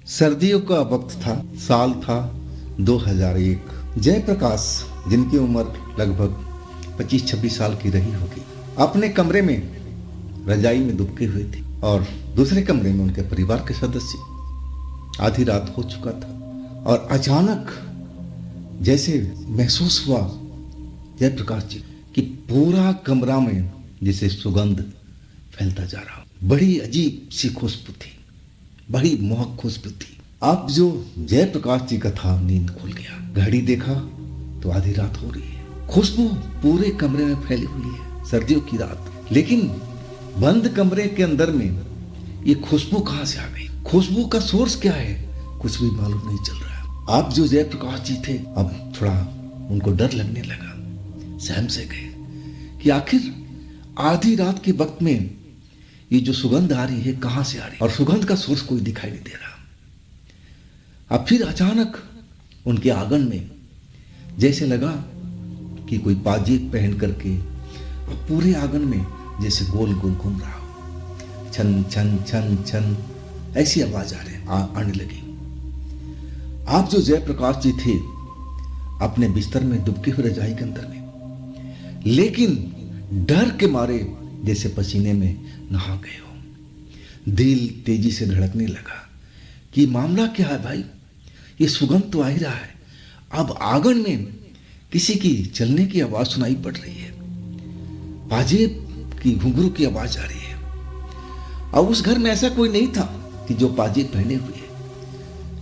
सर्दियों का वक्त था। साल था 2001। जयप्रकाश, जिनकी उम्र लगभग 25-26 साल की रही होगी, अपने कमरे में रजाई में दुबके हुए थे और दूसरे कमरे में उनके परिवार के सदस्य। आधी रात हो चुका था और अचानक जैसे महसूस हुआ जयप्रकाश जी कि पूरा कमरा में जैसे सुगंध फैलता जा रहा हो। बड़ी अजीब सी खुशबू थी, बड़ी मोहक खुशबू थी। अब जो जयप्रकाश जी का था, नींद खुल गया। घड़ी देखा तो आधी रात हो रही है। खुशबू पूरे कमरे में फैली हुई है, सर्दियों की रात। लेकिन बंद कमरे के अंदर में ये खुशबू कहां से आ गई? खुशबू का सोर्स क्या है? कुछ भी मालूम नहीं चल रहा। अब जो जयप्रकाश जी थे, अब थोड़ा उनको डर लगने लगा। सहम से गए कि आखिर आधी रात के वक्त में ये जो सुगंध आ रही है कहां से आ रही है, और सुगंध का सोर्स कोई दिखाई नहीं दे रहा। अब फिर अचानक उनके आंगन में जैसे लगा कि कोई पाजेब पहन करके और पूरे आंगन में जैसे गोल गोल घूम रहा हो। छन छन छन छन ऐसी आवाज आने लगी। आप जो जयप्रकाश जी थे अपने बिस्तर में दुबके हुए रजाई के अंदर में, लेकिन डर के मारे जैसे पसीने में नहा गए हो। दिल तेजी से धड़कने लगा कि मामला क्या है भाई, ये सुगंध तो आ ही रहा है। अब आंगन में किसी की चलने की आवाज सुनाई पड़ रही है, पाजेब की घुंघरू की आवाज आ रही है। अब उस घर में ऐसा कोई नहीं था कि जो पाजेब पहने हुए है।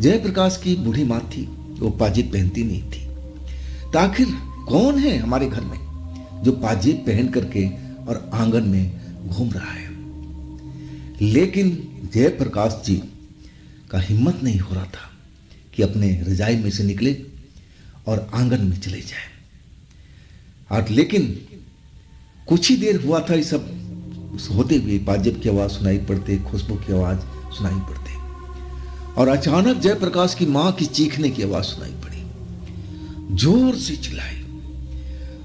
जयप्रकाश की बूढ़ी मां थी, वो पाजेब पहनती नहीं थी। तो आखिर कौन है हमारे घर में जो पाजेब पहन करके और आंगन में घूम रहा है? लेकिन जयप्रकाश जी का हिम्मत नहीं हो रहा था कि अपने रजाई में से निकले और आंगन में चले जाए। और लेकिन कुछ ही देर हुआ था, ये सब होते हुए पाजेब की आवाज सुनाई पड़ते, खुशबू की आवाज सुनाई पड़ते, और अचानक जयप्रकाश की मां की चीखने की आवाज सुनाई पड़ी। जोर से चिल्लाई,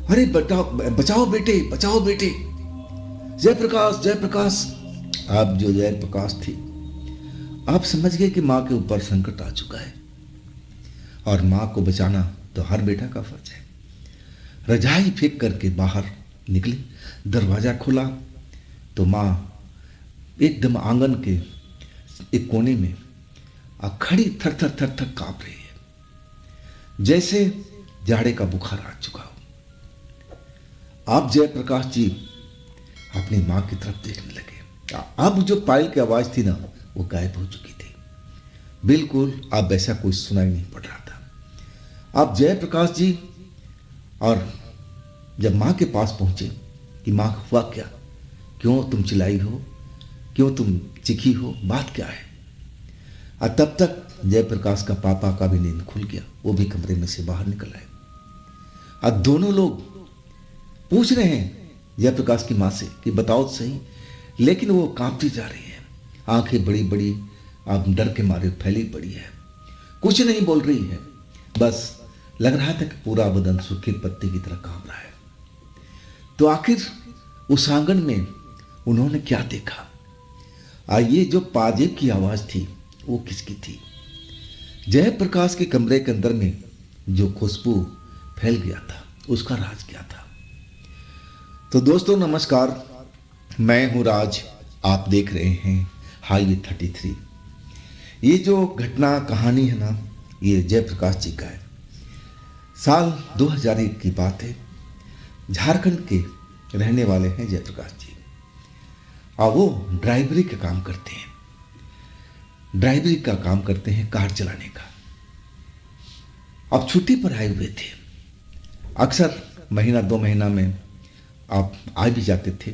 अरे बचाओ बेटे, बचाओ बेटे, जयप्रकाश, जयप्रकाश। आप जो जयप्रकाश थी, आप समझ गए कि मां के ऊपर संकट आ चुका है और मां को बचाना तो हर बेटा का फर्ज है। रजाई फेंक करके बाहर निकली, दरवाजा खुला तो मां एकदम आंगन के एक कोने में खड़ी थर थर थर थर कांप रही है, जैसे जाड़े का बुखार आ चुका हो। आप जयप्रकाश जी अपनी मां की तरफ देखने लगे। अब जो पायल की आवाज थी ना, वो गायब हो चुकी थी। बिल्कुल अब ऐसा कुछ सुनाई नहीं पड़ रहा था। अब जयप्रकाश जी और जब मां के पास पहुंचे कि मां हुआ क्या, क्यों तुम चिल्लाई हो, क्यों तुम चीखी हो, बात क्या है? और तब तक जयप्रकाश का पापा का भी नींद खुल गया, वो भी कमरे में से बाहर निकल आए। अब दोनों लोग पूछ रहे हैं जयप्रकाश की मां से कि बताओ तो सही, लेकिन वो कांपती जा रही है, आंखें बड़ी बड़ी अब डर के मारे फैली पड़ी है, कुछ नहीं बोल रही है। बस लग रहा था कि पूरा बदन सूखे पत्ते की तरह कांप रहा है। तो आखिर उस आंगन में उन्होंने क्या देखा? ये जो पाजेब की आवाज थी वो किसकी थी? जयप्रकाश के कमरे के अंदर में जो खुशबू फैल गया था, उसका राज क्या था? तो दोस्तों नमस्कार, मैं हूं राज, आप देख रहे हैं हाईवे 33। ये जो घटना कहानी है ना, ये जयप्रकाश जी का है। साल 2001 की बात है। झारखंड के रहने वाले हैं जयप्रकाश जी, और वो ड्राइवरी का काम करते हैं। ड्राइवरी का काम करते हैं, कार चलाने का। अब छुट्टी पर आए हुए थे। अक्सर महीना 2 महीना में आप आ भी जाते थे,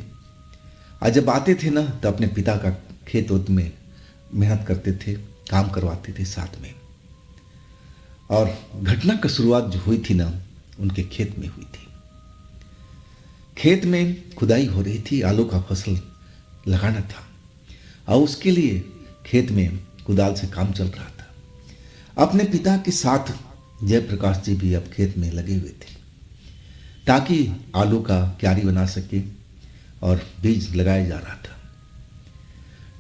और जब आते थे ना तो अपने पिता का खेत ओत में मेहनत करते थे, काम करवाते थे साथ में। और घटना की शुरुआत जो हुई थी ना, उनके खेत में हुई थी। खेत में खुदाई हो रही थी, आलू का फसल लगाना था, और उसके लिए खेत में कुदाल से काम चल रहा था। अपने पिता के साथ जयप्रकाश जी भी अब खेत में लगे हुए थे, ताकि आलू का क्यारी बना सके और बीज लगाया जा रहा था।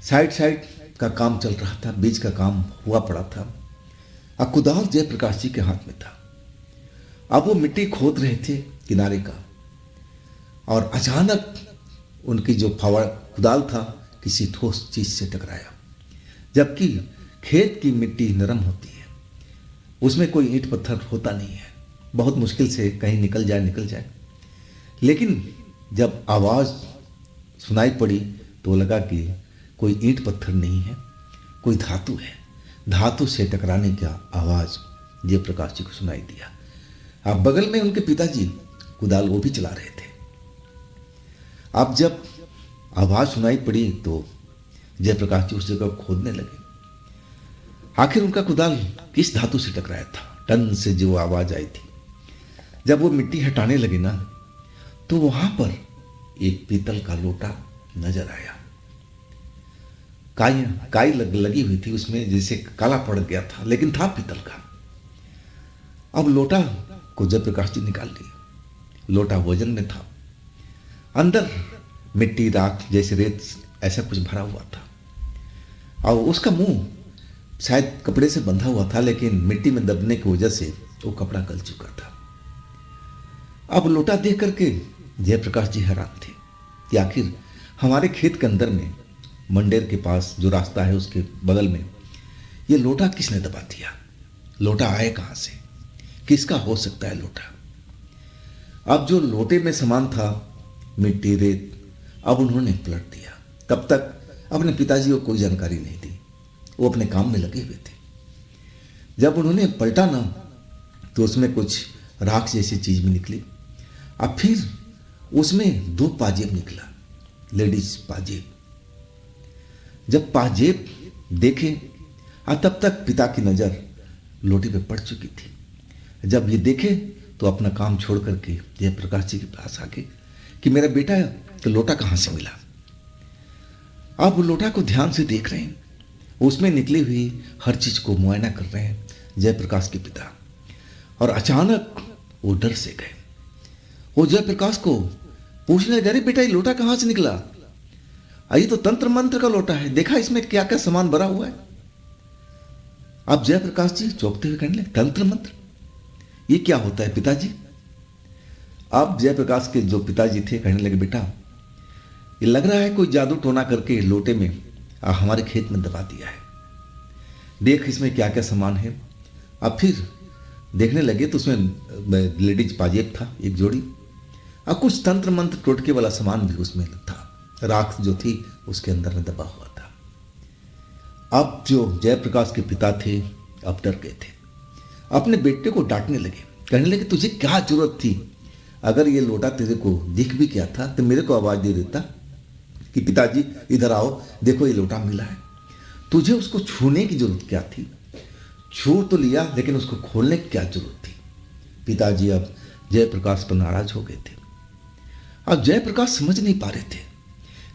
साइड साइड का काम चल रहा था, बीज का काम हुआ पड़ा था। अब कुदाल जयप्रकाश जी के हाथ में था। अब वो मिट्टी खोद रहे थे किनारे का, और अचानक उनकी जो फावड़ा कुदाल था किसी ठोस चीज से टकराया। जबकि खेत की मिट्टी नरम होती है, उसमें कोई ईंट पत्थर होता नहीं है, बहुत मुश्किल से कहीं निकल जाए। लेकिन जब आवाज़ सुनाई पड़ी तो लगा कि कोई ईंट पत्थर नहीं है, कोई धातु है। धातु से टकराने का आवाज़ जयप्रकाश जी को सुनाई दिया। अब बगल में उनके पिताजी कुदाल वो भी चला रहे थे। अब जब आवाज़ सुनाई पड़ी तो जयप्रकाश जी उस जगह खोदने लगे। आखिर उनका कुदाल किस धातु से टकराया था, टन से जो आवाज़ आई थी। जब वो मिट्टी हटाने लगे ना, तो वहां पर एक पीतल का लोटा नजर आया। काई लगी हुई थी उसमें, जैसे काला पड़ गया था, लेकिन था पीतल का। अब लोटा को जयप्रकाश जी निकाल लिए। लोटा वजन में था, अंदर मिट्टी, राख जैसे रेत ऐसा कुछ भरा हुआ था। और उसका मुंह शायद कपड़े से बंधा हुआ था, लेकिन मिट्टी में दबने की वजह से वो कपड़ा गल चुका था। अब लोटा देख करके जयप्रकाश जी हैरान थे कि आखिर हमारे खेत के अंदर में मंडेर के पास जो रास्ता है उसके बगल में ये लोटा किसने दबा दिया। लोटा आए कहाँ से, किसका हो सकता है लोटा। अब जो लोटे में सामान था, मिट्टी, रेत, अब उन्होंने पलट दिया। तब तक अपने पिताजी को कोई जानकारी नहीं दी, वो अपने काम में लगे हुए थे। जब उन्होंने पलटा ना, तो उसमें कुछ राख जैसी चीज भी निकली। अब फिर उसमें 2 पाजेब निकला, लेडीज पाजेब। जब पाजेब देखे, तब तक पिता की नज़र लोटे पे पड़ चुकी थी। जब ये देखे तो अपना काम छोड़ करके जयप्रकाश जी के पास आके कि मेरा बेटा तो लोटा कहाँ से मिला। अब लोटा को ध्यान से देख रहे हैं, उसमें निकली हुई हर चीज को मुआयना कर रहे हैं जयप्रकाश के पिता। और अचानक वो डर से गए। वो जयप्रकाश को पूछने लगे, अरे बेटा ये लोटा कहाँ से निकला? ये तो तंत्र मंत्र का लोटा है, देखा इसमें क्या क्या सामान भरा हुआ है। अब जयप्रकाश जी चौंकते हुए कहने लगे, तंत्र मंत्र ये क्या होता है पिताजी? अब जयप्रकाश के जो पिताजी थे कहने लगे, बेटा ये लग रहा है कोई जादू टोना करके लोटे में हमारे खेत में दबा दिया है, देख इसमें क्या क्या सामान है। अब फिर देखने लगे तो उसमें लेडीज पाजेब था, एक जोड़ी, और कुछ तंत्र मंत्र टोटके वाला सामान भी उसमें था। राख जो थी उसके अंदर में दबा हुआ था। अब जो जयप्रकाश के पिता थे अब डर गए थे, अपने बेटे को डांटने लगे, कहने लगे तुझे क्या जरूरत थी? अगर ये लोटा तेरे को दिख भी क्या था तो मेरे को आवाज दे देता कि पिताजी इधर आओ, देखो ये लोटा मिला है। तुझे उसको छूने की जरूरत क्या थी? छू तो लिया, लेकिन उसको खोलने की क्या जरूरत थी? पिताजी अब जयप्रकाश पर नाराज हो गए थे। अब जयप्रकाश समझ नहीं पा रहे थे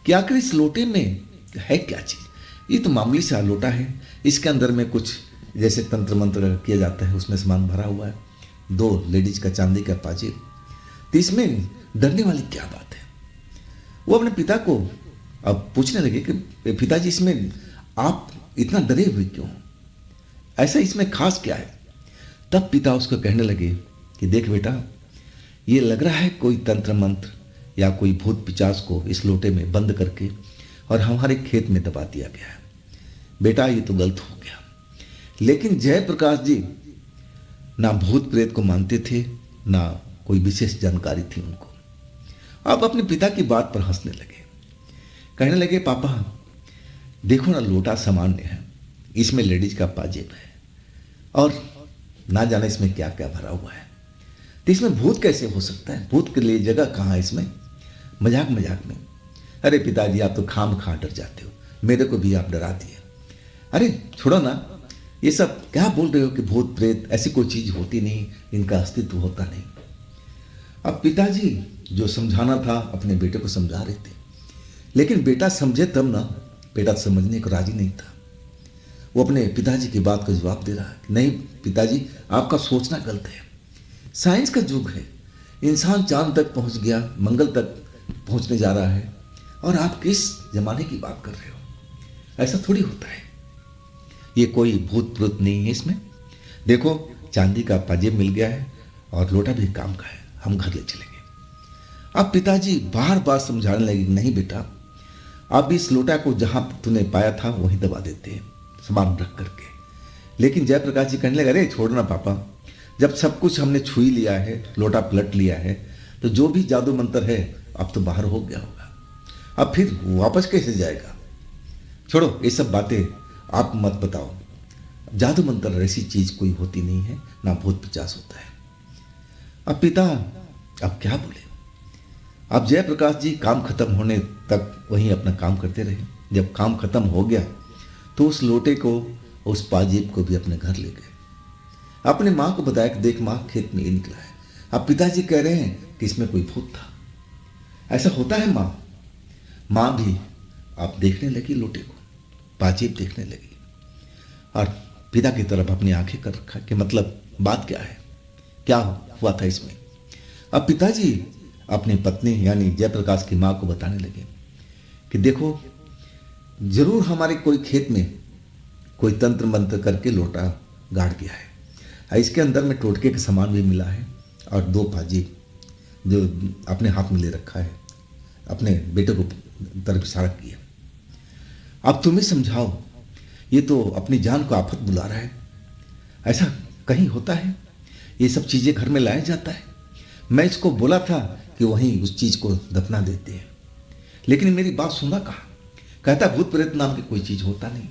कि आखिर इस लोटे में है क्या चीज। ये तो मामूली सा लोटा है, इसके अंदर में कुछ जैसे तंत्र मंत्र किया जाता है उसमें सामान भरा हुआ है, 2 लेडीज का चांदी का पाजेब, तो इसमें डरने वाली क्या बात है? वो अपने पिता को अब पूछने लगे कि पिताजी इसमें आप इतना डरे हुए क्यों, ऐसा इसमें खास क्या है? तब पिता उसको कहने लगे कि देख बेटा, ये लग रहा है कोई तंत्र मंत्र या कोई भूत पिचास को इस लोटे में बंद करके और हमारे खेत में दबा दिया गया है। बेटा ये तो गलत हो गया। लेकिन जयप्रकाश जी ना भूत प्रेत को मानते थे, ना कोई विशेष जानकारी थी उनको। अब अपने पिता की बात पर हंसने लगे, कहने लगे पापा देखो ना, लोटा सामान्य है, इसमें लेडीज का पाजेब है और ना जाने इसमें क्या क्या भरा हुआ है, तो इसमें भूत कैसे हो सकता है? भूत के लिए जगह कहाँ है इसमें? मजाक मजाक में, अरे पिताजी आप तो खाम खा डर जाते हो, मेरे को भी आप डरा दिए। अरे छोड़ो ना, ये सब क्या बोल रहे हो कि भूत प्रेत ऐसी कोई चीज होती नहीं, इनका अस्तित्व होता नहीं। अब पिताजी जो समझाना था अपने बेटे को समझा रहे थे, लेकिन बेटा समझे तब ना, बेटा समझने को राजी नहीं था। वो अपने पिताजी की बात को जवाब दे रहा है, नहीं पिताजी आपका सोचना गलत है, साइंस का युग है, इंसान चांद तक पहुंच गया, मंगल तक पहुंचने जा रहा है, और आप किस जमाने की बात कर रहे हो? ऐसा थोड़ी होता है। ये कोई भूत प्रेत नहीं है इसमें। देखो, चांदी का पाजेब मिल गया है और लोटा भी काम का है, हम घर ले चलेंगे। अब पिताजी बार बार समझाने लगे, नहीं बेटा, अब इस लोटा को जहां तूने पाया था वहीं दबा देते हैं, सामान रख करके। लेकिन जयप्रकाश जी कहने लगे, अरे छोड़ना पापा, जब सब कुछ हमने छू ही लिया है, लोटा पलट लिया है, तो जो भी जादू मंत्र है अब तो बाहर हो गया होगा, अब फिर वापस कैसे जाएगा। छोड़ो ये सब बातें आप मत बताओ, जादू मंत्र ऐसी चीज कोई होती नहीं है, ना भूत पिचास होता है। अब पिता अब क्या बोले। अब जयप्रकाश जी काम खत्म होने तक वहीं अपना काम करते रहे। जब काम खत्म हो गया तो उस लोटे को, उस पाजेब को भी अपने घर ले गए। अपने माँ को बताया कि देख माँ, खेत में ये निकला है। अब पिताजी कह रहे हैं कि इसमें कोई भूत था। ऐसा होता है माँ। माँ भी अब देखने लगी लोटे को, पाजेब देखने लगी और पिता की तरफ अपनी आंखें कर रखा कि मतलब बात क्या है, क्या हुआ था इसमें। अब पिताजी अपनी पत्नी यानी जयप्रकाश की माँ को बताने लगे कि देखो, जरूर हमारे कोई खेत में कोई तंत्र मंत्र करके लोटा गाड़ दिया है। इसके अंदर में टोटके का सामान भी मिला है और 2 पाजेब जो अपने हाथ में ले रखा है, अपने बेटे को तरफ इशारा किया। अब तुम्हें समझाओ, ये तो अपनी जान को आफत बुला रहा है। ऐसा कहीं होता है? ये सब चीज़ें घर में लाया जाता है। मैं इसको बोला था कि वहीं उस चीज़ को दफना देते हैं, लेकिन मेरी बात सुना कहाँ। कहता भूत प्रेत नाम की कोई चीज़ होता नहीं।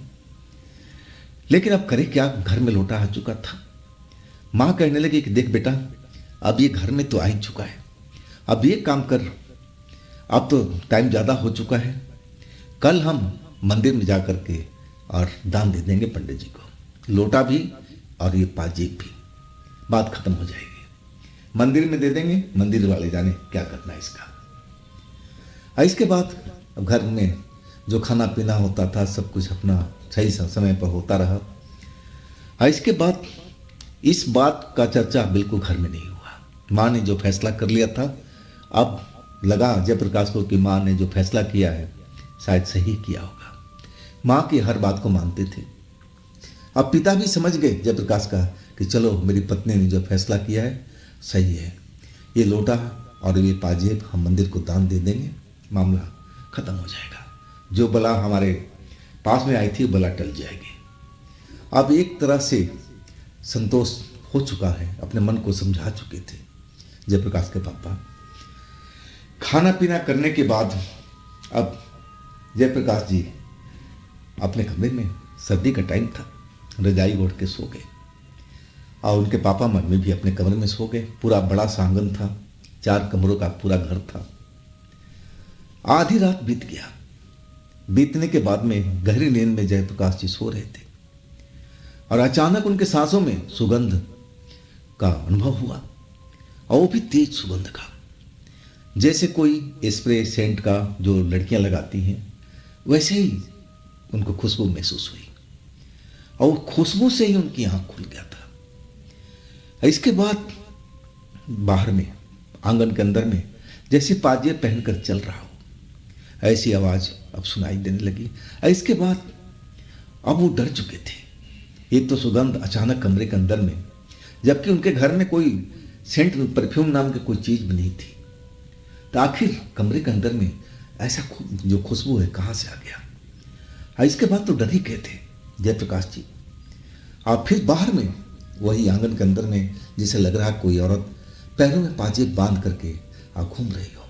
लेकिन अब करे क्या, घर में लोटा आ चुका था। माँ कहने लगी कि देख बेटा, अब ये घर में तो आ ही चुका है, अब ये काम कर, अब तो टाइम ज़्यादा हो चुका है, कल हम मंदिर में जा कर के और दान दे देंगे पंडित जी को, लोटा भी और ये पाजेब भी, बात खत्म हो जाएगी। मंदिर में दे देंगे, मंदिर वाले जाने क्या करना है इसका। इसके बाद अब घर में जो खाना पीना होता था सब कुछ अपना सही समय पर होता रहा। इसके बाद इस बात का चर्चा बिल्कुल घर में नहीं हुआ। माँ ने जो फैसला कर लिया था, अब लगा जयप्रकाश को कि माँ ने जो फैसला किया है शायद सही किया होगा। माँ की हर बात को मानते थे। अब पिता भी समझ गए जयप्रकाश का कि चलो मेरी पत्नी ने जो फैसला किया है सही है, ये लोटा और ये पाजेब हम मंदिर को दान दे देंगे, मामला खत्म हो जाएगा। जो बला हमारे पास में आई थी बला टल जाएगी। अब एक तरह से संतोष हो चुका है, अपने मन को समझा चुके थे जयप्रकाश के पापा। खाना पीना करने के बाद अब जयप्रकाश जी अपने कमरे में, सर्दी का टाइम था, रजाई ओढ़ के सो गए और उनके पापा मम्मी भी अपने कमरे में सो गए। पूरा बड़ा सा आंगन था, 4 कमरों का पूरा घर था। आधी रात बीत गया। बीतने के बाद में गहरी नींद में जयप्रकाश जी सो रहे थे और अचानक उनके सांसों में सुगंध का अनुभव हुआ, और वो भी तेज सुगंध का, जैसे कोई स्प्रे सेंट का जो लड़कियां लगाती हैं वैसे ही उनको खुशबू महसूस हुई, और खुशबू से ही उनकी आंख खुल गया था। इसके बाद बाहर में, आंगन के अंदर में जैसे पाजेब पहनकर चल रहा हो ऐसी आवाज अब सुनाई देने लगी। इसके बाद अब वो डर चुके थे। एक तो सुगंध अचानक कमरे के अंदर में, जबकि उनके घर में कोई सेंट परफ्यूम नाम की कोई चीज भी नहीं थी, तो आखिर कमरे के अंदर में ऐसा जो खुशबू है कहाँ से आ गया। इसके बाद तो डर ही गए थे जयप्रकाश जी। और फिर बाहर में वही आंगन के अंदर में जिसे लग रहा कोई औरत पैरों में पाजेब बांध करके घूम रही हो,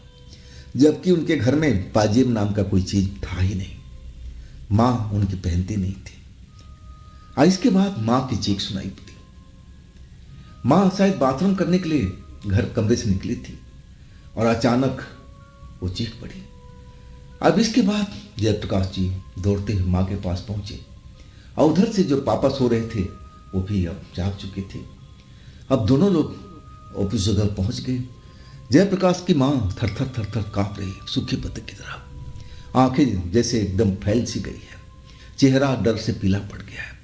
जबकि उनके घर में पाजेब नाम का कोई चीज था ही नहीं। माँ उनकी पहनती नहीं थी। इसके बाद माँ की चीख सुनाई पड़ी। माँ शायद बाथरूम करने के लिए घर कमरे से निकली थी और अचानक वो चीख पड़ी। अब इसके बाद जयप्रकाश जी दौड़ते हुए माँ के पास पहुंचे और उधर से जो पापा सो रहे थे वो भी अब जाग चुके थे। अब दोनों लोग ऑफिस जगह पहुंच गए। जयप्रकाश की माँ थर थर थर थर कांप रही, सूखे पत्ते की तरह, आंखें जैसे एकदम फैल सी गई है, चेहरा डर से पीला पड़ गया है।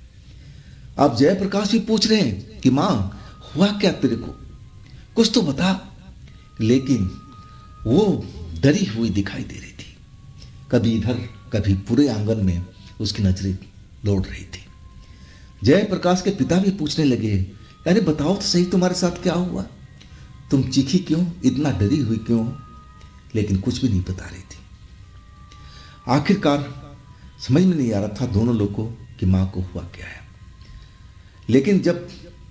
अब जयप्रकाश भी पूछ रहे हैं कि माँ हुआ क्या तेरे को, कुछ तो बता। लेकिन वो डरी हुई दिखाई दे रही थी, कभी इधर कभी पूरे आंगन में उसकी नजरें दौड़ रही थी। जयप्रकाश के पिता भी पूछने लगे, अरे बताओ तो सही, तुम्हारे साथ क्या हुआ? तुम चीखी क्यों, इतना डरी हुई क्यों? लेकिन कुछ भी नहीं बता रही थी। आखिरकार समझ में नहीं आ रहा था दोनों लोगों को कि माँ को हुआ क्या है। लेकिन जब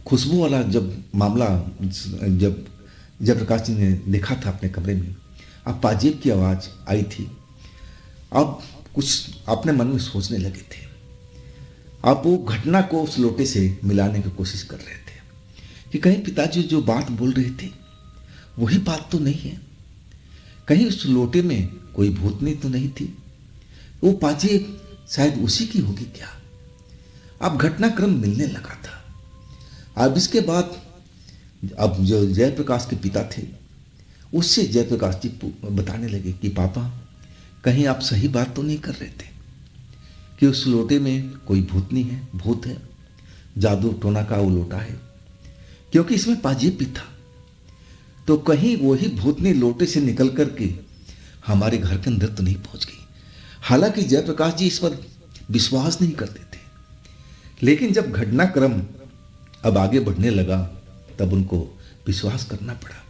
खुशबू वाला जब मामला जब जयप्रकाश जी ने देखा था अपने कमरे में, अब पाजेब की आवाज़ आई थी। अब कुछ अपने मन में सोचने लगे थे। अब वो घटना को उस लोटे से मिलाने की कोशिश कर रहे थे कि कहीं पिताजी जो बात बोल रहे थे वही बात तो नहीं है, कहीं उस लोटे में कोई भूतनी तो नहीं थी, वो पाजेब शायद उसी की होगी क्या? अब घटनाक्रम मिलने लगा था। अब इसके बाद अब जो जयप्रकाश के पिता थे उससे जयप्रकाश जी बताने लगे कि पापा, कहीं आप सही बात तो नहीं कर रहे थे कि उस लोटे में कोई भूतनी है, भूत है, जादू टोना का वो लोटा है? क्योंकि इसमें पाजेब भी था, तो कहीं वही भूतनी लोटे से निकल करके हमारे घर के अंदर तो नहीं पहुंच गई। हालांकि जयप्रकाश जी इस पर विश्वास नहीं करते थे, लेकिन जब घटनाक्रम अब आगे बढ़ने लगा तब उनको विश्वास करना पड़ा।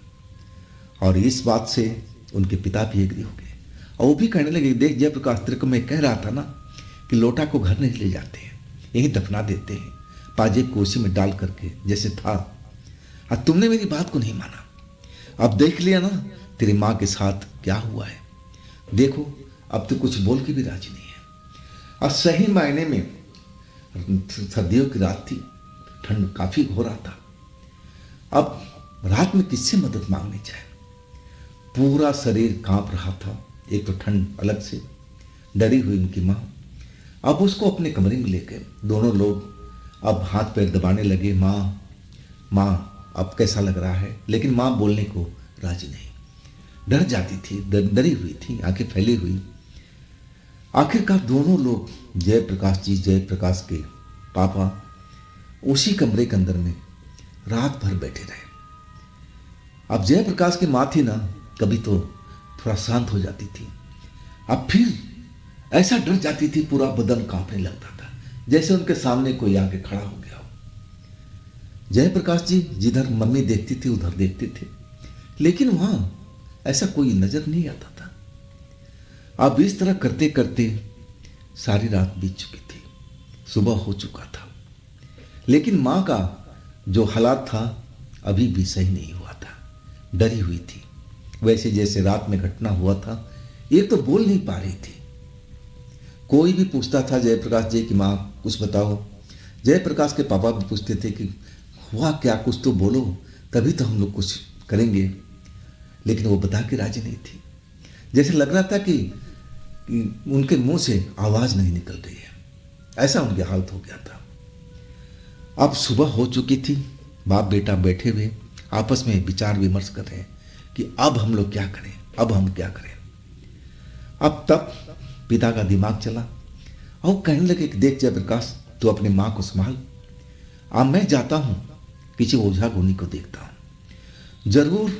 और इस बात से उनके पिता भी एग्री हो गए और वो भी कहने लगे, देख जयप्रकाश, तेरे को मैं कह रहा था ना कि लोटा को घर नहीं ले जाते हैं, यहीं दफना देते हैं, पाजेब को उसी में डाल करके जैसे था। और तुमने मेरी बात को नहीं माना। अब देख लिया ना तेरी माँ के साथ क्या हुआ है। देखो अब तो कुछ बोल के भी राजी नहीं है। और सही मायने में सर्दियों की रात थी, ठंड काफी हो रहा था। अब रात में किससे मदद मांगनी चाहिए? पूरा शरीर कांप रहा था, एक तो ठंड अलग से, डरी हुई उनकी माँ। अब उसको अपने कमरे में ले गए दोनों लोग। अब हाथ पैर दबाने लगे, माँ माँ अब कैसा लग रहा है? लेकिन माँ बोलने को राजी नहीं, डर जाती थी, डरी हुई थी, आंखें फैली हुई। आखिरकार दोनों लोग जयप्रकाश जी, जयप्रकाश के पापा उसी कमरे के अंदर में रात भर बैठे रहे। अब जयप्रकाश की माँ थी ना, कभी तो थोड़ा शांत हो जाती थी, अब फिर ऐसा डर जाती थी, पूरा बदन कांपने लगता था, जैसे उनके सामने कोई आके खड़ा हो गया हो। जयप्रकाश जी जिधर मम्मी देखती थी उधर देखते थे, लेकिन वहां ऐसा कोई नजर नहीं आता था। अब इस तरह करते करते सारी रात बीत चुकी थी, सुबह हो चुका था, लेकिन माँ का जो हालात था अभी भी सही नहीं हुआ था, डरी हुई थी। वैसे जैसे रात में घटना हुआ था, ये तो बोल नहीं पा रही थी। कोई भी पूछता था जयप्रकाश जी की माँ कुछ बताओ, जयप्रकाश के पापा भी पूछते थे कि हुआ क्या, कुछ तो बोलो, तभी तो हम लोग कुछ करेंगे, लेकिन वो बता के राजी नहीं थी। जैसे लग रहा था कि उनके मुंह से आवाज नहीं निकल रही है, ऐसा उनकी हालत हो गया था। अब सुबह हो चुकी थी, बाप बेटा बैठे हुए आपस में विचार विमर्श कर रहे हैं कि अब हम लोग क्या करें, अब हम क्या करें। अब तब पिता का दिमाग चला और कहने लगे कि देख जयप्रकाश, तू अपनी माँ को संभाल, अब मैं जाता हूँ किसी ओझा गुनी को देखता हूँ, जरूर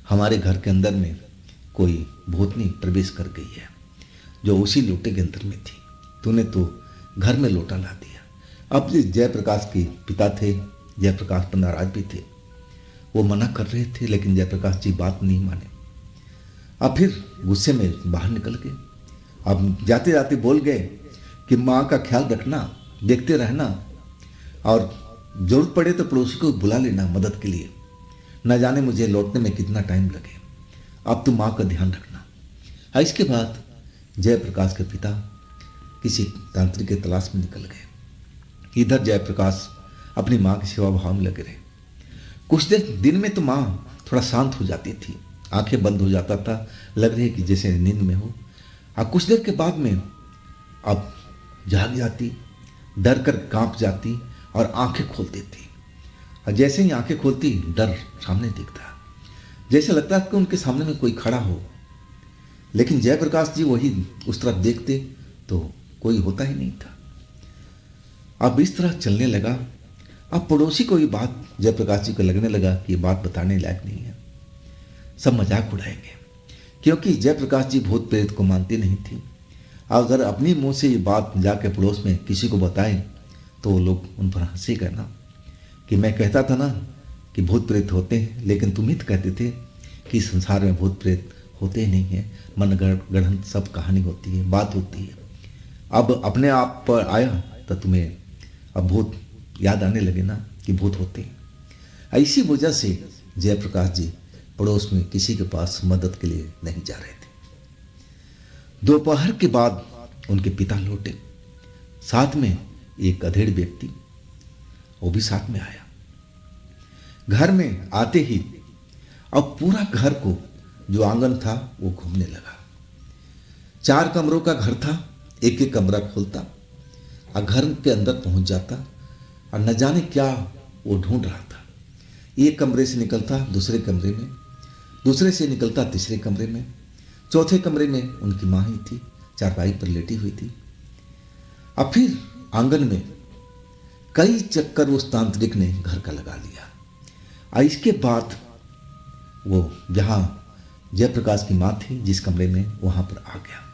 हमारे घर के अंदर में कोई भूतनी प्रवेश कर गई है जो उसी लोटे के अंदर में थी। तूने तो घर में लोटा ला दिया। अब जयप्रकाश के पिता थे, जयप्रकाश पर नाराज भी थे, वो मना कर रहे थे, लेकिन जयप्रकाश जी बात नहीं माने। अब फिर गुस्से में बाहर निकल गए। अब जाते जाते बोल गए कि माँ का ख्याल रखना, देखते रहना, और जरूरत पड़े तो पड़ोसी को बुला लेना मदद के लिए, न जाने मुझे लौटने में कितना टाइम लगे, अब तुम माँ का ध्यान रखना। इसके बाद जयप्रकाश के पिता किसी तांत्रिक की तलाश में निकल गए। इधर जयप्रकाश अपनी माँ की सेवा भाव में लगे रहे। कुछ देर दिन में तो माँ थोड़ा शांत हो जाती थी, आंखें बंद हो जाता था, लग रही कि जैसे नींद में हो। और कुछ देर के बाद में अब जाग जाती, डर कर कांप जाती और आंखें खोलती थी। और जैसे ही आंखें खोलती, डर सामने दिखता, जैसे लगता कि उनके सामने में कोई खड़ा हो। लेकिन जयप्रकाश जी वही उस तरफ देखते तो कोई होता ही नहीं था। अब इस तरह चलने लगा। अब पड़ोसी को ये बात जयप्रकाश जी को लगने लगा कि ये बात बताने लायक नहीं है, सब मजाक उड़ाएंगे, क्योंकि जयप्रकाश जी भूत प्रेत को मानती नहीं थी अगर अपनी मुंह से ये बात जाके पड़ोस में किसी को बताएं तो वो लोग उन पर हंसेगा ना, कि मैं कहता था ना कि भूत प्रेत होते हैं, लेकिन तुम ही तो कहते थे कि संसार में भूत प्रेत होते ही नहीं हैं, मन गढ़ंत सब कहानी होती है, बात होती है। अब अपने आप पर आया तो तुम्हें अब भूत याद आने लगे ना कि भूत होते हैं। इसी वजह से जयप्रकाश जी पड़ोस में किसी के पास मदद के लिए नहीं जा रहे थे। दोपहर के बाद उनके पिता लौटे, साथ में एक अधेड़ व्यक्ति, वो भी साथ में आया। घर में आते ही अब पूरा घर को जो आंगन था वो घूमने लगा। 4 कमरों का घर था, एक एक कमरा खोलता और घर के अंदर पहुंच जाता और न जाने क्या वो ढूंढ रहा था। एक कमरे से निकलता दूसरे कमरे में, दूसरे से निकलता तीसरे कमरे में, चौथे कमरे में उनकी माँ ही थी, चारपाई पर लेटी हुई थी। अब फिर आंगन में कई चक्कर उस तांत्रिक ने घर का लगा लिया और इसके बाद वो जहाँ जयप्रकाश की माँ थी जिस कमरे में, वहाँ पर आ गया।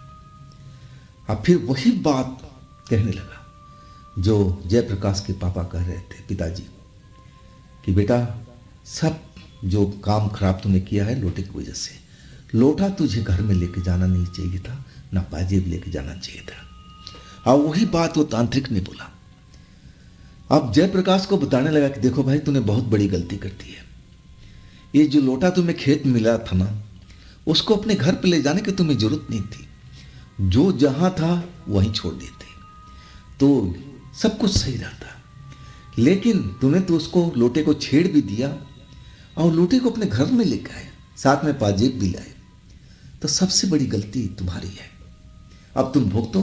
अब फिर वही बात कहने लगा जो जयप्रकाश के पापा कह रहे थे, पिताजी, कि बेटा सब जो काम खराब तूने किया है लोटे की वजह से। लोटा तुझे घर में लेके जाना नहीं चाहिए था, ना पाजेब लेके जाना चाहिए था। और वही बात वो तांत्रिक ने बोला। अब जयप्रकाश को बताने लगा कि देखो भाई, तूने बहुत बड़ी गलती कर दी है। ये जो लोटा तुम्हें खेत में मिला था ना, उसको अपने घर पे ले जाने की तुम्हें जरूरत नहीं थी। जो जहां था वहीं छोड़ देते तो सब कुछ सही रहता। लेकिन तूने तो उसको लोटे को छेड़ भी दिया और लोटे को अपने घर में लेकर आए, साथ में पाजेब भी लाए। तो सबसे बड़ी गलती तुम्हारी है। अब तुम भुगतो।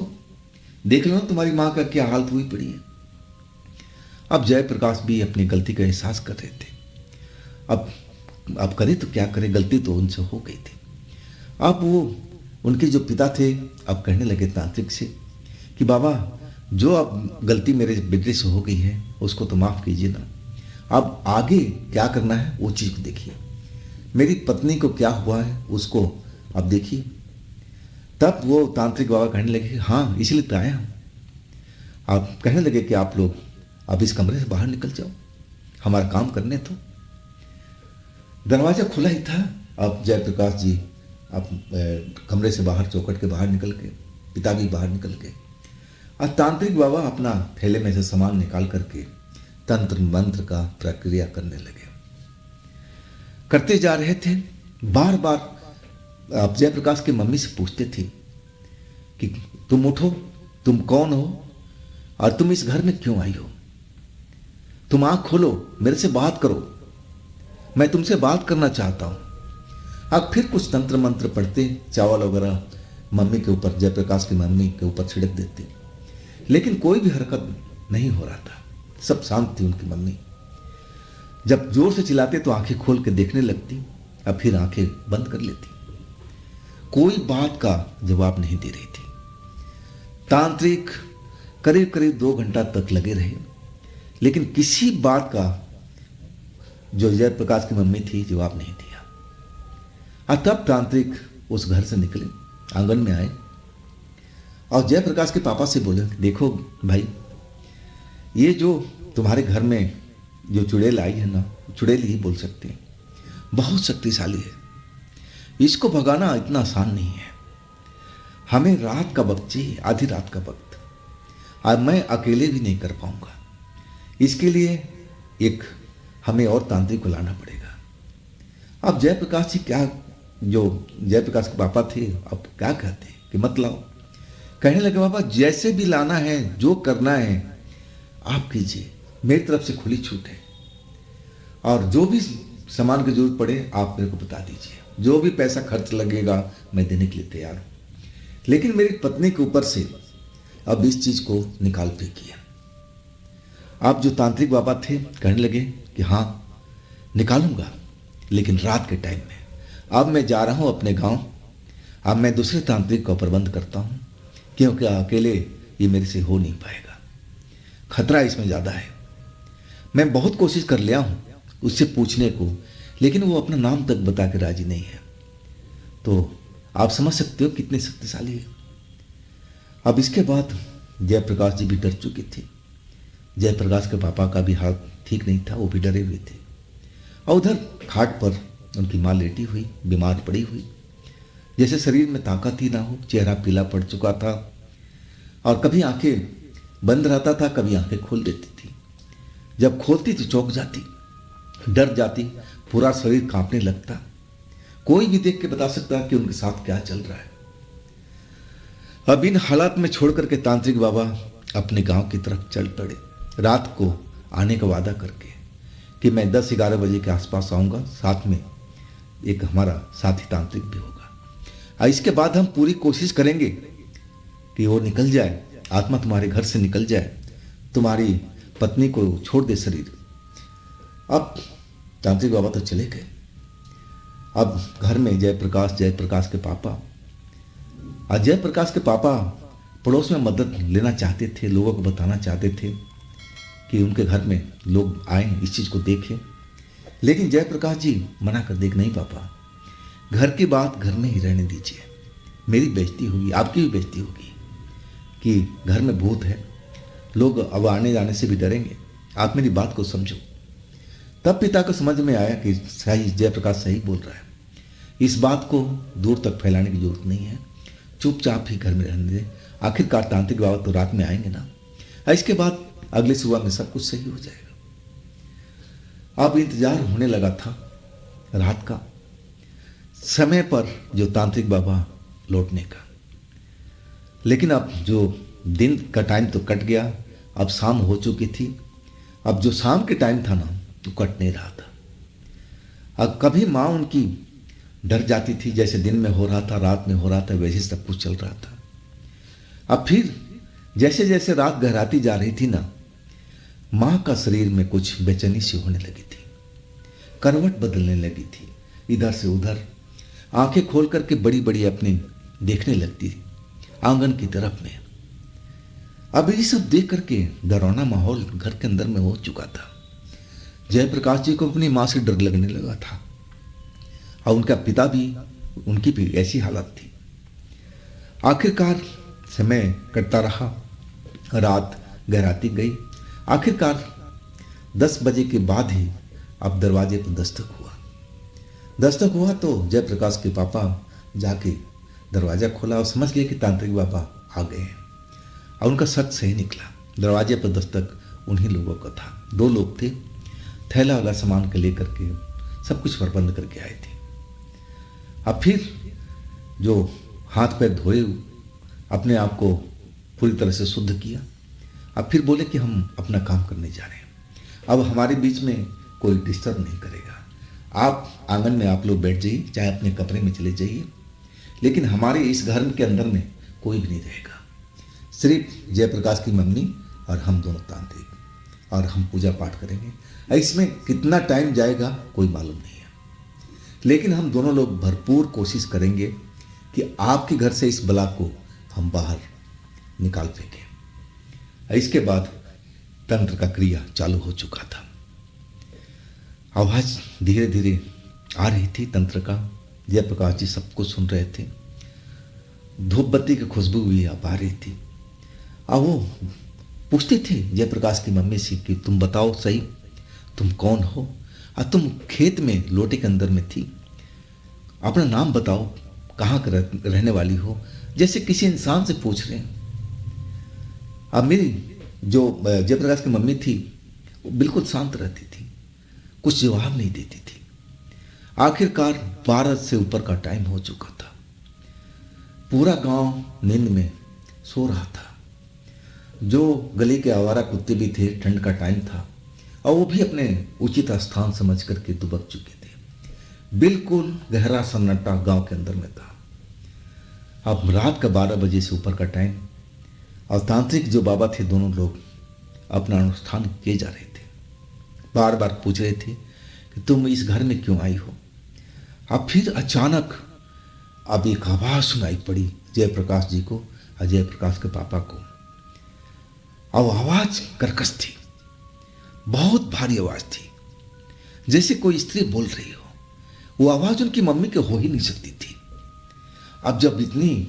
देख लो तुम्हारी माँ का क्या हालत हुई पड़ी है। अब जयप्रकाश भी अपनी गलती का एहसास कर रहे थे। अब करे तो क्या करे, गलती तो उनसे हो गई थी। अब वो उनके जो पिता थे अब कहने लगे तांत्रिक से कि बाबा, जो अब गलती मेरे बेटे से हो गई है उसको तो माफ़ कीजिए ना। अब आगे क्या करना है वो चीज़ को देखिए। मेरी पत्नी को क्या हुआ है उसको अब देखिए। तब वो तांत्रिक बाबा कहने लगे, हाँ इसलिए तो आया हूँ। आप कहने लगे कि आप लोग अब इस कमरे से बाहर निकल जाओ, हमारा काम करने तो। दरवाज़ा खुला ही था। अब जयप्रकाश जी अब कमरे से बाहर, चौखट के बाहर निकल के, पिता भी बाहर निकल गए और तांत्रिक बाबा अपना थैले में से सामान निकाल करके तंत्र मंत्र का प्रक्रिया करने लगे। करते जा रहे थे। बार बार अब जयप्रकाश की मम्मी से पूछते थे कि तुम उठो, तुम कौन हो और तुम इस घर में क्यों आई हो? तुम आँख खोलो, मेरे से बात करो, मैं तुमसे बात करना चाहता हूँ। अब फिर कुछ तंत्र मंत्र पढ़ते, चावल वगैरह मम्मी के ऊपर, जयप्रकाश की मम्मी के ऊपर छिड़क देते, लेकिन कोई भी हरकत नहीं हो रहा था। सब शांत थी उनकी मम्मी। जब जोर से चिल्लाते तो आंखें खोल के देखने लगती, अब फिर आंखें बंद कर लेती। कोई बात का जवाब नहीं दे रही थी। तांत्रिक करीब करीब 2 घंटा तक लगे रहे, लेकिन किसी बात का जो जयप्रकाश की मम्मी थी जवाब नहीं दिया। और तब तांत्रिक उस घर से निकले, आंगन में आए और जयप्रकाश के पापा से बोले, देखो भाई, ये जो तुम्हारे घर में जो चुड़ैल आई है ना, चुड़ैल ही बोल सकते हैं, बहुत शक्तिशाली है। इसको भगाना इतना आसान नहीं है। हमें रात का वक्त चाहिए, आधी रात का वक्त, और मैं अकेले भी नहीं कर पाऊंगा। इसके लिए एक हमें और तांत्रिक को लाना पड़ेगा। अब जयप्रकाश जी क्या, जो जयप्रकाश के पापा थे, अब क्या कहते हैं कि मत लाओ। कहने लगे, बाबा जैसे भी लाना है, जो करना है आप कीजिए, मेरी तरफ से खुली छूट है। और जो भी सामान की जरूरत पड़े आप मेरे को बता दीजिए, जो भी पैसा खर्च लगेगा मैं देने के लिए तैयार हूँ। लेकिन मेरी पत्नी के ऊपर से अब इस चीज़ को निकाल फेंकिए। आप जो तांत्रिक बाबा थे कहने लगे कि हाँ निकालूंगा, लेकिन रात के टाइम में। अब मैं जा रहा हूँ अपने गांव, अब मैं दूसरे तांत्रिक का प्रबंध करता हूँ, क्योंकि अकेले ये मेरे से हो नहीं पाएगा, खतरा इसमें ज़्यादा है। मैं बहुत कोशिश कर लिया हूँ उससे पूछने को, लेकिन वो अपना नाम तक बता के राजी नहीं है। तो आप समझ सकते हो कितने शक्तिशाली है। अब इसके बाद जयप्रकाश जी भी डर चुके थे। जयप्रकाश के पापा का भी हाल ठीक नहीं था, वो भी डरे हुए थे। और उधर खाट पर उनकी माँ लेटी हुई, बीमार पड़ी हुई, जैसे शरीर में ताकत ही ना हो, चेहरा पीला पड़ चुका था और कभी आंखें बंद रहता था, कभी आंखें खोल देती थी। जब खोलती तो चौंक जाती, डर जाती, पूरा शरीर कांपने लगता। कोई भी देख के बता सकता कि उनके साथ क्या चल रहा है। अब इन हालात में छोड़ करके तांत्रिक बाबा अपने गांव की तरफ चल पड़े, रात को आने का वादा करके कि मैं 10-11 बजे के आसपास आऊँगा, साथ में एक हमारा साथी तांत्रिक भी होगा। और इसके बाद हम पूरी कोशिश करेंगे कि वो निकल जाए, आत्मा तुम्हारे घर से निकल जाए, तुम्हारी पत्नी को छोड़ दे शरीर। अब तांत्रिक बाबा तो चले गए। अब घर में जयप्रकाश के पापा, और जयप्रकाश के पापा पड़ोस में मदद लेना चाहते थे, लोगों को बताना चाहते थे कि उनके घर में लोग आए, इस चीज़ को देखें। लेकिन जयप्रकाश जी मना कर देख, नहीं पापा, घर की बात घर में ही रहने दीजिए, मेरी बेइज्जती होगी, आपकी भी बेइज्जती होगी कि घर में भूत है, लोग अब आने जाने से भी डरेंगे, आप मेरी बात को समझो। तब पिता को समझ में आया कि सही, जयप्रकाश सही बोल रहा है, इस बात को दूर तक फैलाने की जरूरत नहीं है, चुपचाप ही घर में रहने दे, आखिरकार तांत्रिक बाबा तो रात में आएंगे ना, इसके बाद अगली सुबह में सब कुछ सही हो जाएगा। अब इंतजार होने लगा था रात का, समय पर जो तांत्रिक बाबा लौटने का। लेकिन अब जो दिन का टाइम तो कट गया, अब शाम हो चुकी थी। अब जो शाम के टाइम था ना, तो कट नहीं रहा था। अब कभी माँ उनकी डर जाती थी, जैसे दिन में हो रहा था, रात में हो रहा था, वैसे सब कुछ चल रहा था। अब फिर जैसे जैसे रात गहराती जा रही थी ना, माँ का शरीर में कुछ बेचैनी सी होने लगी थी, करवट बदलने लगी थी, इधर से उधर आंखें खोल करके बड़ी बड़ी अपनी देखने लगती थी आंगन की तरफ में। अब ये सब देख करके डरावना माहौल घर के अंदर में हो चुका था। जयप्रकाश जी को अपनी माँ से डर लगने लगा था, और उनका पिता भी, उनकी भी ऐसी हालत थी। आखिरकार समय कटता रहा, रात गहराती गई। आखिरकार 10 बजे के बाद ही अब दरवाजे पर दस्तक हुआ तो जयप्रकाश के पापा जाके दरवाज़ा खोला और समझ गए कि तांत्रिक बाबा आ गए हैं। और उनका शक सही निकला, दरवाजे पर दस्तक उन्हीं लोगों का था। 2 लोग थे, थैला वाला सामान के लेकर के सब कुछ प्रबंध करके आए थे। अब फिर जो हाथ पैर धोए, अपने आप को पूरी तरह से शुद्ध किया। अब फिर बोले कि हम अपना काम करने जा रहे हैं, अब हमारे बीच में कोई डिस्टर्ब नहीं करेगा, आप आंगन में आप लोग बैठ जाइए, चाहे अपने कमरे में चले जाइए, लेकिन हमारे इस घर के अंदर में कोई भी नहीं रहेगा, सिर्फ जयप्रकाश की मम्मी और हम दोनों तांत्रिक, और हम पूजा पाठ करेंगे। इसमें कितना टाइम जाएगा कोई मालूम नहीं है, लेकिन हम दोनों लोग भरपूर कोशिश करेंगे कि आपके घर से इस बला को हम बाहर निकाल फेंकें। इसके बाद तंत्र का क्रिया चालू हो चुका था। आवाज़ धीरे धीरे आ रही थी तंत्र का। जयप्रकाश जी सब कुछ सुन रहे थे, धूप बत्ती की खुशबू भी आ रही थी। और वो पूछते थे जयप्रकाश की मम्मी से कि तुम बताओ सही, तुम कौन हो, और तुम खेत में लोटे के अंदर में थी, अपना नाम बताओ, कहाँ का रहने वाली हो, जैसे किसी इंसान से पूछ रहे हैं। अब मेरी जो जयप्रकाश की मम्मी थी वो बिल्कुल शांत रहती थी, कुछ जवाब नहीं देती थी। आखिरकार 12 से ऊपर का टाइम हो चुका था, पूरा गांव नींद में सो रहा था। जो गली के आवारा कुत्ते भी थे, ठंड का टाइम था, और वो भी अपने उचित स्थान समझ करके दुबक चुके थे। बिल्कुल गहरा सन्नाटा गांव के अंदर में था। अब रात का 12 बजे से ऊपर का टाइम, और तांत्रिक जो बाबा थे दोनों लोग अपना अनुष्ठान किए जा रहे थे। बार बार पूछ रहे थे कि तुम इस घर में क्यों आई हो। अब फिर अचानक अब एक आवाज़ सुनाई पड़ी जयप्रकाश जी को और जयप्रकाश के पापा को। अब आवाज़ कर्कश थी, बहुत भारी आवाज़ थी, जैसे कोई स्त्री बोल रही हो। वो आवाज़ उनकी मम्मी के हो ही नहीं सकती थी। अब जब इतनी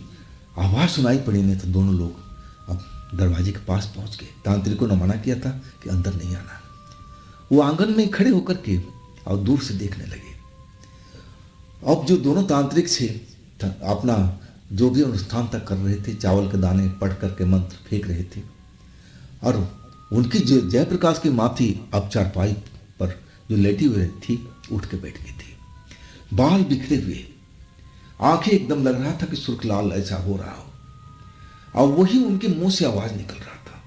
आवाज़ सुनाई पड़ी ने तो दोनों लोग अब दरवाजे के पास पहुंच गए। तांत्रिकों ने मना किया था कि अंदर नहीं आना। वो आंगन में खड़े होकर के और दूर से देखने लगे। अब जो दोनों तांत्रिक थे अपना जो भी अनुष्ठान तक कर रहे थे, चावल के दाने पढ़ करके मंत्र फेंक रहे थे, और उनकी जो जयप्रकाश की माँ थी अब चारपाई पर जो लेटी हुई थी उठ के बैठ गई थी, बाल बिखरे हुए, आंखें एकदम लग रहा था कि सुर्ख लाल ऐसा हो रहा हो, और वही उनके मुंह से आवाज निकल रहा था,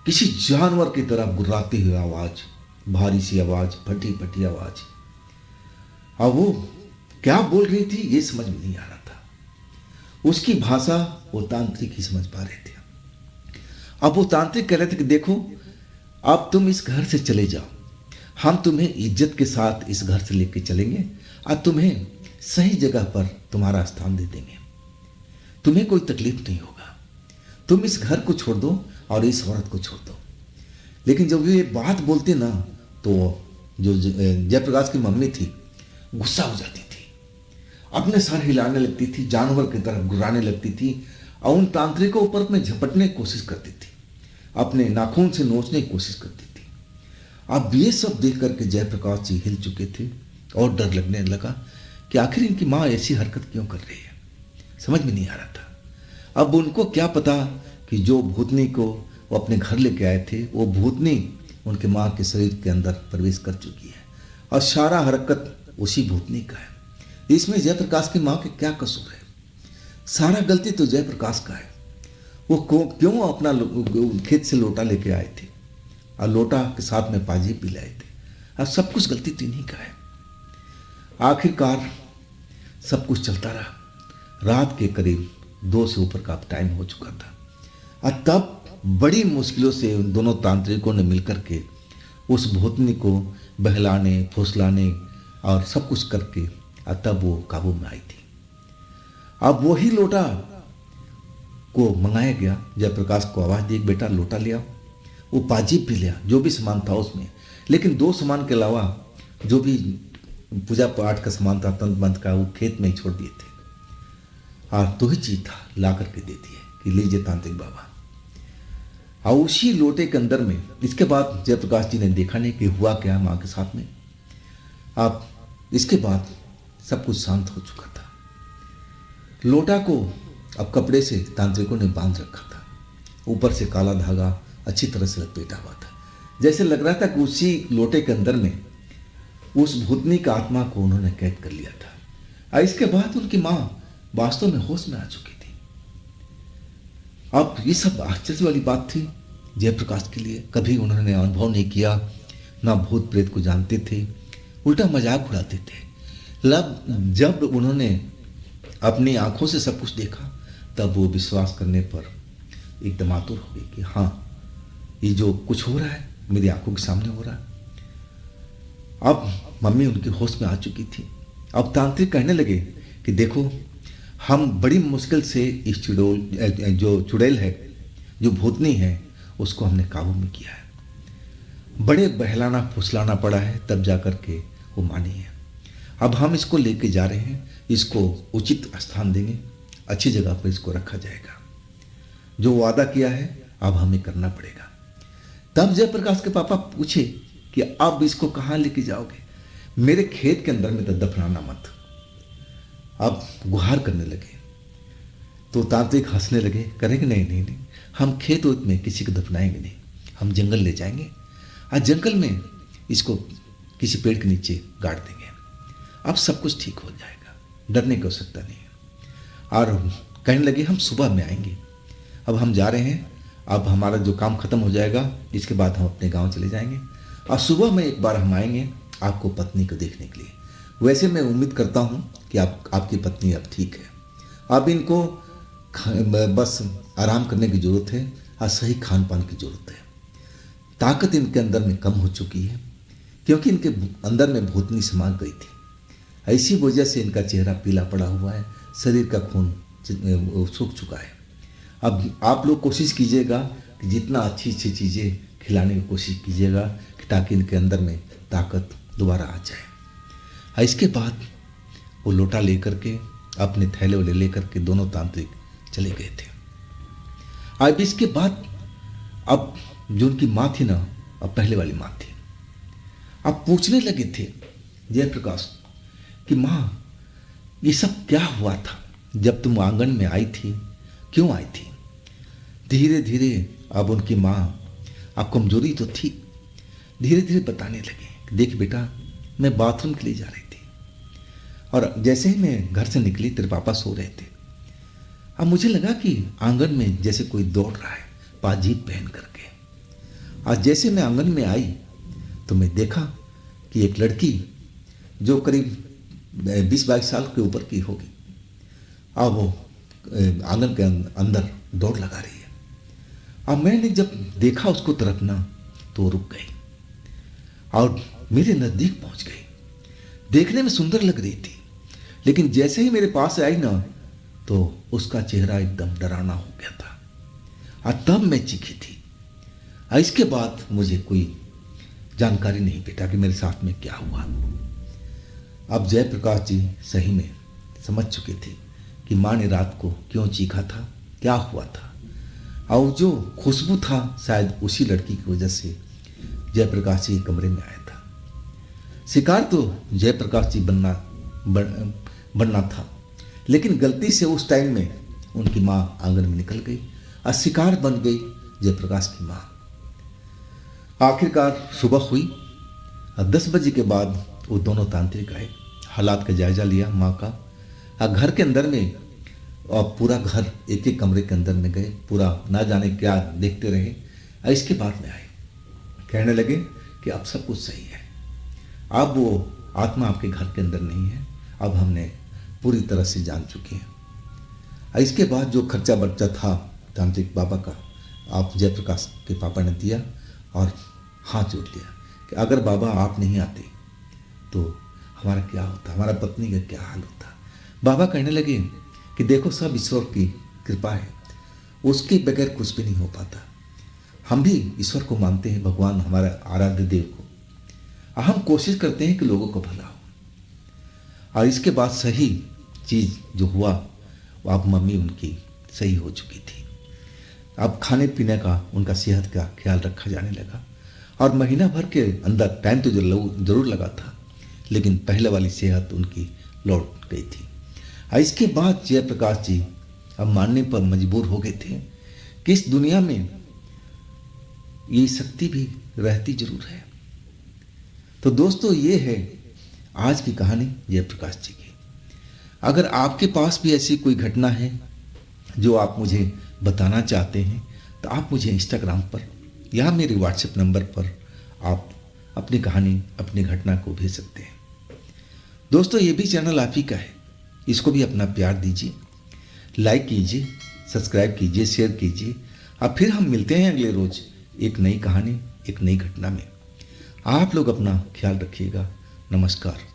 किसी जानवर की तरह गुर्राती हुई आवाज, भारी सी आवाज, फटी फटी आवाज। और वो क्या बोल रही थी ये समझ में नहीं आ रहा था। उसकी भाषा वो तांत्रिक ही समझ पा रहे थे। अब वो तांत्रिक कह रहे थे कि देखो अब तुम इस घर से चले जाओ, हम तुम्हें इज्जत के साथ इस घर से लेके चलेंगे और तुम्हें सही जगह पर तुम्हारा स्थान दे देंगे, तुम्हें कोई तकलीफ नहीं होगा, तुम इस घर को छोड़ दो और इस औरत को छोड़ दो। लेकिन जब ये बात बोलते ना तो जो जयप्रकाश की मम्मी थी गुस्सा हो जाती थी, अपने सर हिलाने लगती थी, जानवर की तरह गुर्राने लगती थी और उन तांत्रिकों ऊपर में झपटने की कोशिश करती थी, अपने नाखून से नोचने की कोशिश करती थी। अब ये सब देख करके जयप्रकाश जी हिल चुके थे और डर लगने लगा कि आखिर इनकी माँ ऐसी हरकत क्यों कर रही है, समझ में नहीं आ रहा था। अब उनको क्या पता कि जो भूतनी को वो अपने घर लेके आए थे वो भूतनी उनके माँ के शरीर के अंदर प्रवेश कर चुकी है और सारा हरकत उसी भूतनी का है। इसमें जयप्रकाश की माँ के क्या कसूर है, सारा गलती तो जयप्रकाश का है। वो क्यों अपना खेत से लोटा लेके आए थे और लोटा के साथ में पाजी पी लाए थे, और सब कुछ गलती तो इन्हीं का है। आखिरकार सब कुछ चलता रहा, रात के करीब 2 से ऊपर का टाइम हो चुका था और तब बड़ी मुश्किलों से उन दोनों तांत्रिकों ने मिलकर के उस भूतनी को बहलाने फुसलाने और सब कुछ करके और तब वो काबू में आई थी। अब वही लोटा को मंगाया गया, जयप्रकाश को आवाज दी बेटा लोटा ले आओ, वो पाजी पी लिया जो भी सामान था उसमें, लेकिन 2 सामान के अलावा जो भी पूजा पाठ का सामान था तंत्र मंत्र का वो खेत में ही छोड़ दिए थे, और 2 ही चीज था ला करके दे दिए कि लीजिए तांत्रिक बाबा। और उसी लोटे के अंदर में इसके बाद जयप्रकाश जी ने देखा नहीं कि हुआ क्या माँ के साथ में। अब इसके बाद सब कुछ शांत हो चुका था। लोटा को अब कपड़े से तांत्रिकों ने बांध रखा था, ऊपर से काला धागा अच्छी तरह से लपेटा हुआ था, जैसे लग रहा था कि उसी लोटे के अंदर में उस भूतनी का आत्मा को उन्होंने कैद कर लिया था। और इसके बाद उनकी माँ वास्तव में होश में आ चुकी थी। अब ये सब आश्चर्य वाली बात थी जयप्रकाश के लिए, कभी उन्होंने अनुभव नहीं किया, ना भूत प्रेत को जानते थे, उल्टा मजाक उड़ाते थे। जब उन्होंने अपनी आंखों से सब कुछ देखा तब वो विश्वास करने पर एकदम आतुर हो गई कि हाँ ये जो कुछ हो रहा है मेरी आंखों के सामने हो रहा है। अब मम्मी उनकी होश में आ चुकी थी। अब तांत्रिक कहने लगे कि देखो हम बड़ी मुश्किल से इस जो चुड़ैल है, जो भूतनी है, उसको हमने काबू में किया है, बड़े बहलाना फुसलाना पड़ा है तब जाकर के वो मानी है। अब हम इसको लेके जा रहे हैं, इसको उचित स्थान देंगे, अच्छी जगह पर इसको रखा जाएगा, जो वादा किया है अब हमें करना पड़ेगा। तब जयप्रकाश के पापा पूछे कि अब इसको कहाँ लेके जाओगे, मेरे खेत के अंदर में तो दफनाना मत। अब गुहार करने लगे तो तांत्रिक हंसने लगे, करेंगे नहीं नहीं नहीं, हम खेत उत में किसी को दफनाएंगे नहीं, हम जंगल ले जाएंगे और जंगल में इसको किसी पेड़ के नीचे गाड़ देंगे, अब सब कुछ ठीक हो जाएगा, डरने की आवश्यकता नहीं है। और कहने लगे हम सुबह में आएंगे, अब हम जा रहे हैं, अब हमारा जो काम खत्म हो जाएगा इसके बाद हम अपने गांव चले जाएंगे और सुबह में एक बार हम आएंगे आपको पत्नी को देखने के लिए। वैसे मैं उम्मीद करता हूं कि आपकी पत्नी अब ठीक है, अब इनको बस आराम करने की ज़रूरत है और सही खान पान की ज़रूरत है। ताकत इनके अंदर में कम हो चुकी है क्योंकि इनके अंदर में भूतनी समा गई थी, ऐसी वजह से इनका चेहरा पीला पड़ा हुआ है, शरीर का खून सूख चुका है। अब आप लोग कोशिश कीजिएगा कि जितना अच्छी अच्छी चीज़ें खिलाने की कोशिश कीजिएगा ताकि इनके अंदर में ताकत दोबारा आ जाए। इसके बाद वो लोटा लेकर के अपने थैले वाले लेकर के दोनों तांत्रिक चले गए थे। अब इसके बाद अब जो उनकी माँ थी ना, अब पहले वाली माँ थी, अब पूछने लगे थे जयप्रकाश कि माँ ये सब क्या हुआ था जब तुम आंगन में आई थी, क्यों आई थी? धीरे धीरे अब उनकी माँ, अब कमजोरी तो थी, धीरे धीरे बताने लगे, देख बेटा मैं बाथरूम के लिए जा रही थी और जैसे ही मैं घर से निकली तेरे पापा सो रहे थे। अब मुझे लगा कि आंगन में जैसे कोई दौड़ रहा है पाजीब पहन करके। आज जैसे मैं आंगन में आई तो मैं देखा कि एक लड़की जो करीब 20-22 साल के ऊपर की होगी, अब वो आंगन के अंदर दौड़ लगा रही है। अब मैंने जब देखा उसको तरफ ना तो वो रुक गई और मेरे नज़दीक पहुंच गई। देखने में सुंदर लग रही थी, लेकिन जैसे ही मेरे पास आई ना तो उसका चेहरा एकदम डरावना हो गया था और तब मैं चीखी थी। और इसके बाद मुझे कोई जानकारी नहीं बेटा कि मेरे साथ में क्या हुआ। अब जयप्रकाश जी सही में समझ चुके थे कि माँ ने रात को क्यों चीखा था, क्या हुआ था। और जो खुशबू था शायद उसी लड़की की वजह से जयप्रकाश जी कमरे में आया था। शिकार तो जयप्रकाश जी बनना था, लेकिन गलती से उस टाइम में उनकी माँ आंगन में निकल गई और शिकार बन गई जयप्रकाश की माँ। आखिरकार सुबह हुई और 10 बजे के बाद वो दोनों तांत्रिक आए, हालात का जायजा लिया माँ का। और घर के अंदर में और पूरा घर एक एक कमरे के अंदर में गए, पूरा ना जाने क्या देखते रहे। और इसके बाद में आए, कहने लगे कि अब सब कुछ सही है, अब वो आत्मा आपके घर के अंदर नहीं है, अब हमने पूरी तरह से जान चुके हैं। और इसके बाद जो खर्चा बर्चा था तांत्रिक बाबा का, आप जयप्रकाश के पापा ने दिया और हाथ जोड़ लिया कि अगर बाबा आप नहीं आते तो हमारा क्या होता, हमारा पत्नी का क्या हाल होता। बाबा कहने लगे कि देखो सब ईश्वर की कृपा है, उसके बगैर कुछ भी नहीं हो पाता। हम भी ईश्वर को मानते हैं, भगवान हमारा आराध्य देव को, हम कोशिश करते हैं कि लोगों को भला हो। और इसके बाद सही चीज़ जो हुआ वो अब मम्मी उनकी सही हो चुकी थी। अब खाने पीने का, उनका सेहत का ख्याल रखा जाने लगा और महीना भर के अंदर टाइम तो जरूर लगा था, लेकिन पहले वाली सेहत उनकी लौट गई थी। और इसके बाद जयप्रकाश जी अब मानने पर मजबूर हो गए थे कि इस दुनिया में ये शक्ति भी रहती जरूर है। तो दोस्तों ये है आज की कहानी जयप्रकाश जी की। अगर आपके पास भी ऐसी कोई घटना है जो आप मुझे बताना चाहते हैं तो आप मुझे इंस्टाग्राम पर या मेरे व्हाट्सएप नंबर पर आप अपनी कहानी, अपनी घटना को भेज सकते हैं। दोस्तों ये भी चैनल आप ही का है, इसको भी अपना प्यार दीजिए, लाइक कीजिए, सब्सक्राइब कीजिए, शेयर कीजिए। अब फिर हम मिलते हैं अगले रोज एक नई कहानी, एक नई घटना में। आप लोग अपना ख्याल रखिएगा। नमस्कार।